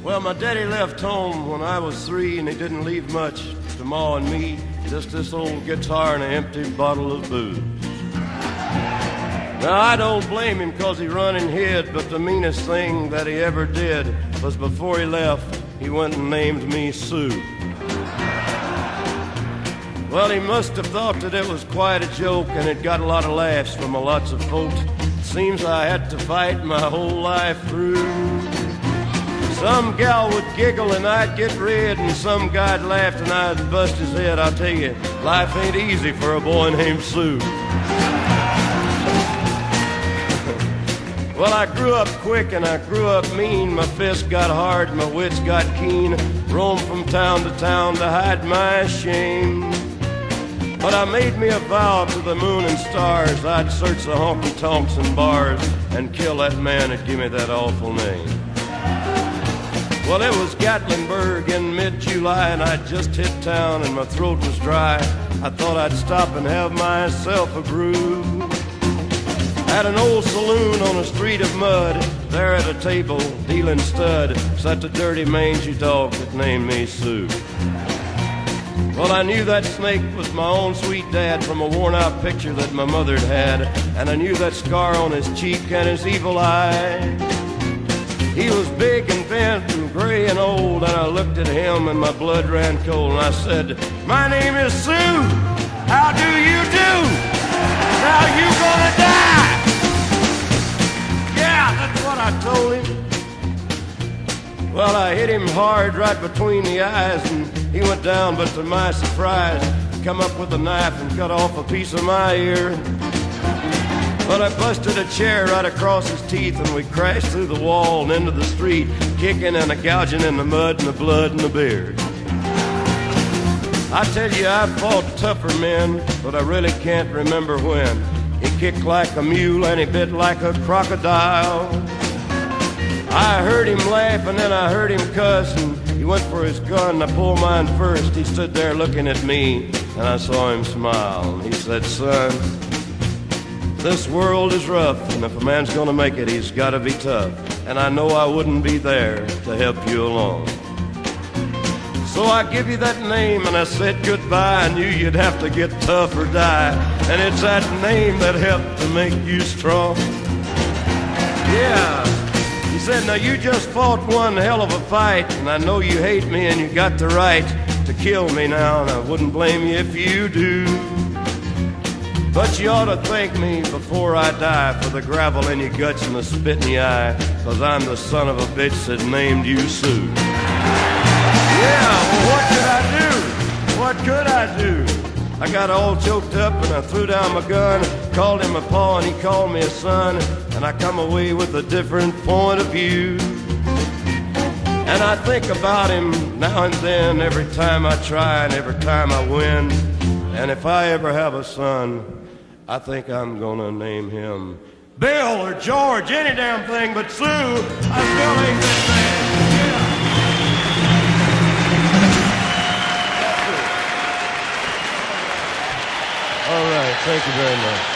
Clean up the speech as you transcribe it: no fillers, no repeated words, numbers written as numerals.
Well, my daddy left home when I was 3, and he didn't leave much to Ma and me, just this old guitar and an empty bottle of booze. Now, I don't blame him 'cause he run and hid, but the meanest thing that he ever did was before he left, he went and named me Sue. Well, he must have thought that it was quite a joke, and it got a lot of laughs from lots of folks. It seems I had to fight my whole life through. Some gal would giggle and I'd get red, and some guy'd laugh and I'd bust his head. I'll tell you, life ain't easy for a boy named Sue. Well, I grew up quick and I grew up mean. My fists got hard, my wits got keen. Roamed from town to hide my shame. But I made me a vow to the moon and stars, I'd search the honky-tonks and bars and kill that man that gave me that awful name. Well, it was Gatlinburg in mid-July, and I'd just hit town and my throat was dry. I thought I'd stop and have myself a brew. At an old saloon on a street of mud, there at a table, dealing stud, sat the dirty mangy dog that named me Sue. Well, I knew that snake was my own sweet dad from a worn-out picture that my mother'd had, and I knew that scar on his cheek and his evil eye. He was big and bent and gray and old, and I looked at him and my blood ran cold, and I said, "My name is Sue. How do you do? Now you gonna die." Yeah, that's what I told him. Well, I hit him hard right between the eyes, and he went down, but to my surprise, come up with a knife and cut off a piece of my ear. But I busted a chair right across his teeth, and we crashed through the wall and into the street, kicking and gouging in the mud and the blood and the beard. I tell you, I've fought tougher men, but I really can't remember when. He kicked like a mule and he bit like a crocodile. I heard him laugh and then I heard him cuss, and he went for his gun. I pulled mine first. He stood there looking at me, and I saw him smile. And he said, "Son, this world is rough, and if a man's gonna make it, he's gotta be tough. And I know I wouldn't be there to help you along. So I give you that name, and I said goodbye. I knew you'd have to get tough or die, and it's that name that helped to make you strong." Yeah. He said, "Now you just fought one hell of a fight, and I know you hate me and you got the right to kill me now, and I wouldn't blame you if you do. But you ought to thank me before I die for the gravel in your guts and the spit in your eye, 'cause I'm the son of a bitch that named you Sue." Yeah, well, what could I do? What could I do? I got all choked up and I threw down my gun, called him a pa and he called me a son, and I come away with a different point of view. And I think about him now and then, every time I try and every time I win. And if I ever have a son, I think I'm gonna name him Bill or George, any damn thing but Sue. I still ain't that man. All right, thank you very much.